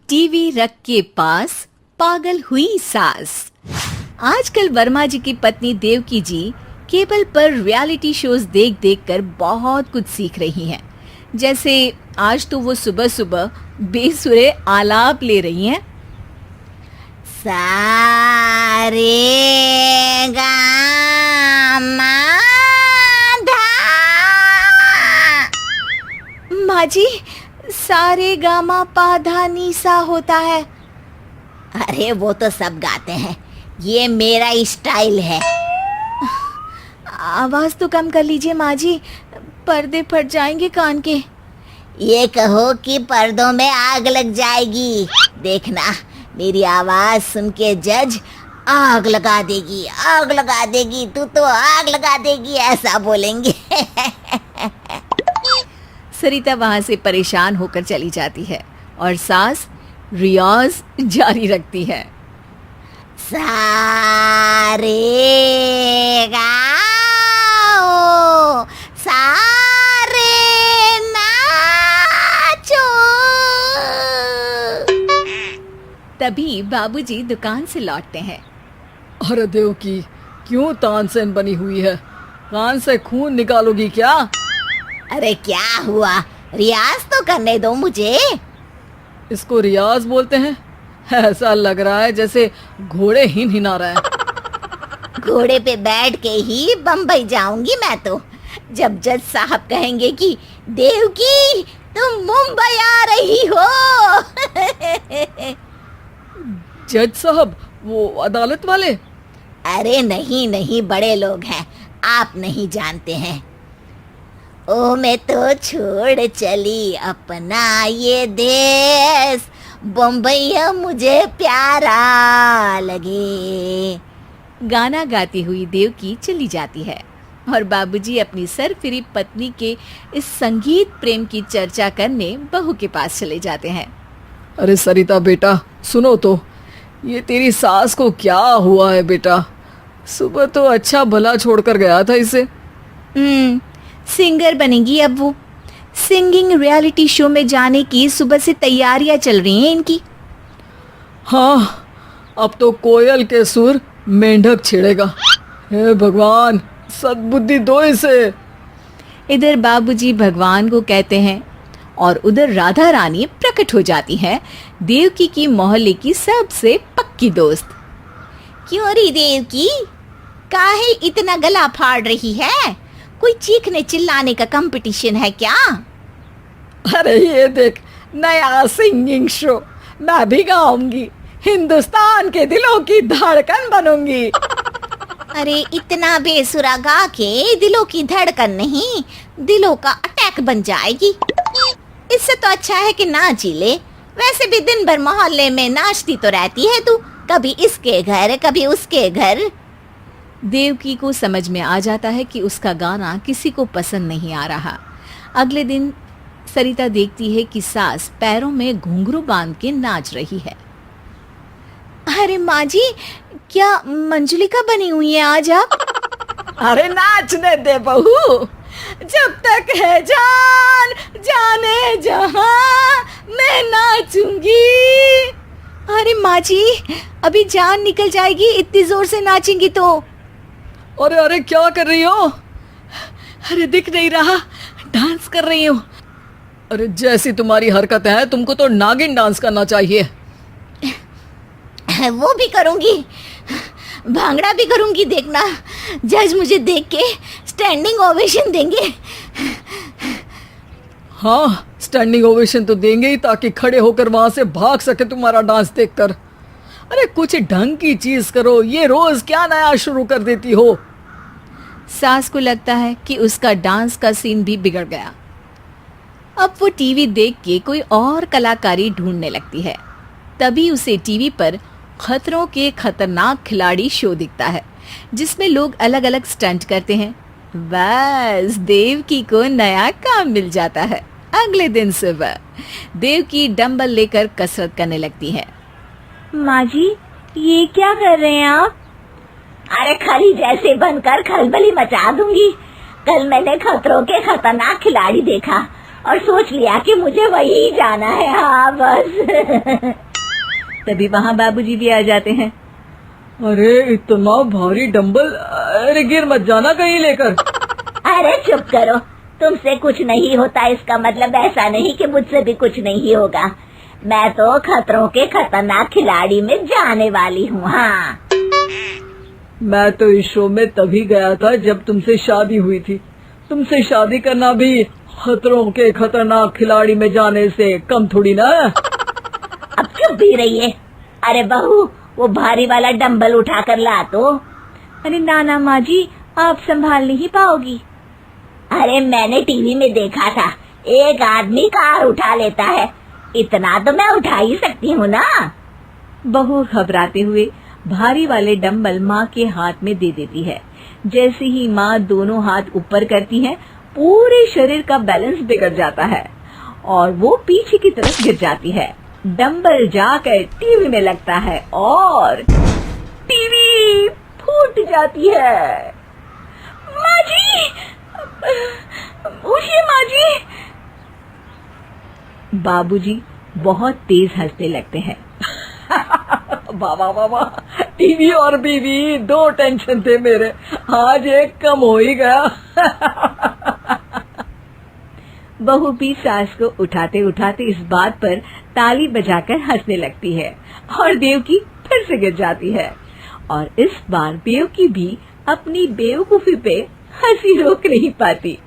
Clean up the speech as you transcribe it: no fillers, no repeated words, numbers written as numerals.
TV रख के पास पागल हुई सास। आजकल वर्मा जी की पत्नी देवकी जी केबल पर रियलिटी शोज देख देख कर बहुत कुछ सीख रही हैं। जैसे आज तो वो सुबह सुबह बेसुरे आलाप ले रही हैं। सारे गामा माँ जी, सारे गामा पाधा नीसा होता है। अरे वो तो सब गाते हैं, ये मेरा स्टाइल है। आवाज तो कम कर लीजिए माँ जी, पर्दे फट जाएंगे कान के। ये कहो कि पर्दों में आग लग जाएगी। देखना, मेरी आवाज सुन के जज आग लगा देगी, आग लगा देगी, तू तो आग लगा देगी, ऐसा बोलेंगे। सरिता वहां से परेशान होकर चली जाती है और सास रियाज जारी रखती है। सारे गाओ, सारे नाचो। तभी बाबूजी दुकान से लौटते हैं। अरे देवकी, क्यों तानसेन बनी हुई है? कान से खून निकालोगी क्या? अरे क्या हुआ, रियाज तो करने दो मुझे। इसको रियाज बोलते हैं? ऐसा लग रहा है जैसे घोड़े हिना रहा है। घोड़े पे बैठ के ही बम्बई जाऊंगी मैं तो, जब जज साहब कहेंगे कि देवकी तुम मुंबई आ रही हो। जज साहब, वो अदालत वाले? अरे नहीं नहीं, बड़े लोग हैं, आप नहीं जानते हैं। ओ मैं तो छोड़ चली अपना ये देश, बम्बई मुझे प्यारा लगे। गाना गाती हुई देवकी चली जाती है और बाबूजी अपनी सरफिरी पत्नी के इस संगीत प्रेम की चर्चा करने बहू के पास चले जाते हैं। अरे सरिता बेटा, सुनो तो, ये तेरी सास को क्या हुआ है बेटा? सुबह तो अच्छा भला छोड़कर गया था इसे। सिंगर बनेगी अब वो। सिंगिंग रियलिटी शो में जाने की सुबह से तैयारियां चल रही हैं इनकी। हाँ, अब तो कोयल के सुर मेंढक छेड़ेगा। हे भगवान, सद्बुद्धि दो इसे। इधर बाबूजी भगवान को कहते हैं और उधर राधा रानी प्रकट हो जाती है, देवकी की मोहल्ले की सबसे पक्की दोस्त। क्यों री देवकी, काहे इतना गला फाड़ रही है? कोई चीखने चिल्लाने का कंपटीशन है क्या? अरे ये देख, नया सिंगिंग शो, मैं भी गाऊंगी, हिंदुस्तान के दिलों की धड़कन बनूंगी। अरे इतना बेसुरा गा के दिलों की धड़कन नहीं, दिलों का अटैक बन जाएगी। इससे तो अच्छा है कि नाच ही ले। वैसे भी दिन भर मोहल्ले में नाचती तो रहती है तू, कभी इसके घर कभी उसके घर। देवकी को समझ में आ जाता है कि उसका गाना किसी को पसंद नहीं आ रहा। अगले दिन सरिता देखती है कि सास पैरों में घुंघरू बांध के नाच रही है। अरे माँ जी, क्या मंजुलिका बनी हुई है आज आप? अरे नाचने दे बहू, जब तक है जान जाने जहां मैं नाचूंगी। अरे माँ जी, अभी जान निकल जाएगी इतनी जोर से नाचेंगी तो। अरे अरे, क्या कर रही हो? अरे दिख नहीं रहा, डांस कर रही हूँ। अरे जैसी तुम्हारी हरकत है, तुमको तो नागिन डांस करना चाहिए। वो भी करूंगी, भांगड़ा भी करूंगी। देखना, जज मुझे देख के स्टैंडिंग ओवेशन देंगे। हाँ, स्टैंडिंग ओवेशन तो देंगे ही, ताकि खड़े होकर वहां से भाग सके तुम्हारा डांस देखकर। अरे कुछ ढंग की चीज करो, ये रोज क्या नया शुरू कर देती हो? सास को लगता है कि उसका डांस का सीन भी बिगड़ गया। अब वो टीवी देख के कोई और कलाकारी ढूंढने लगती है। तभी उसे टीवी पर खतरों के खतरनाक खिलाड़ी शो दिखता है, जिसमें लोग अलग अलग स्टंट करते हैं। बस देवकी को नया काम मिल जाता है। अगले दिन सुबह देवकी डंबल लेकर कसरत करने लगती है। माँ जी, ये क्या कर रहे हैं आप? अरे खली जैसे बनकर खलबली मचा दूंगी। कल मैंने खतरों के खतरनाक खिलाड़ी देखा और सोच लिया कि मुझे वही जाना है। हाँ बस। तभी वहाँ बाबूजी भी आ जाते हैं। अरे इतना भारी डंबल, अरे गिर मत जाना कहीं लेकर। अरे चुप करो, तुमसे कुछ नहीं होता इसका मतलब ऐसा नहीं कि मुझसे भी कुछ नहीं होगा। मैं तो खतरों के खतरनाक खिलाड़ी में जाने वाली हूँ। हाँ, मैं तो इस शो में तभी गया था जब तुमसे शादी हुई थी। तुमसे शादी करना भी खतरों के खतरनाक खिलाड़ी में जाने से कम थोड़ी ना। अब चुप भी रहिए। अरे बहू, वो भारी वाला डंबल उठा कर ला तो। अरे ना माँ जी, आप संभाल नहीं पाओगी। अरे मैंने टीवी में देखा था, एक आदमी कार उठा लेता है, इतना तो मैं उठा ही सकती हूँ ना। बहू घबराते हुए भारी वाले डंबल माँ के हाथ में दे देती है। जैसे ही माँ दोनों हाथ ऊपर करती है, पूरे शरीर का बैलेंस बिगड़ जाता है और वो पीछे की तरफ गिर जाती है। डंबल जाकर टीवी में लगता है और टीवी फूट जाती है। माँ जी, उठिए माँ जी। बाबूजी बहुत तेज हंसने लगते हैं। बाबा बाबा, टीवी और बीवी दो टेंशन थे मेरे, आज एक कम हो ही गया। बहू भी सास को उठाते उठाते इस बात पर ताली बजाकर हंसने लगती है और देवकी फिर से गिर जाती है। और इस बार देवकी भी अपनी बेवकूफी पे हंसी रोक नहीं पाती।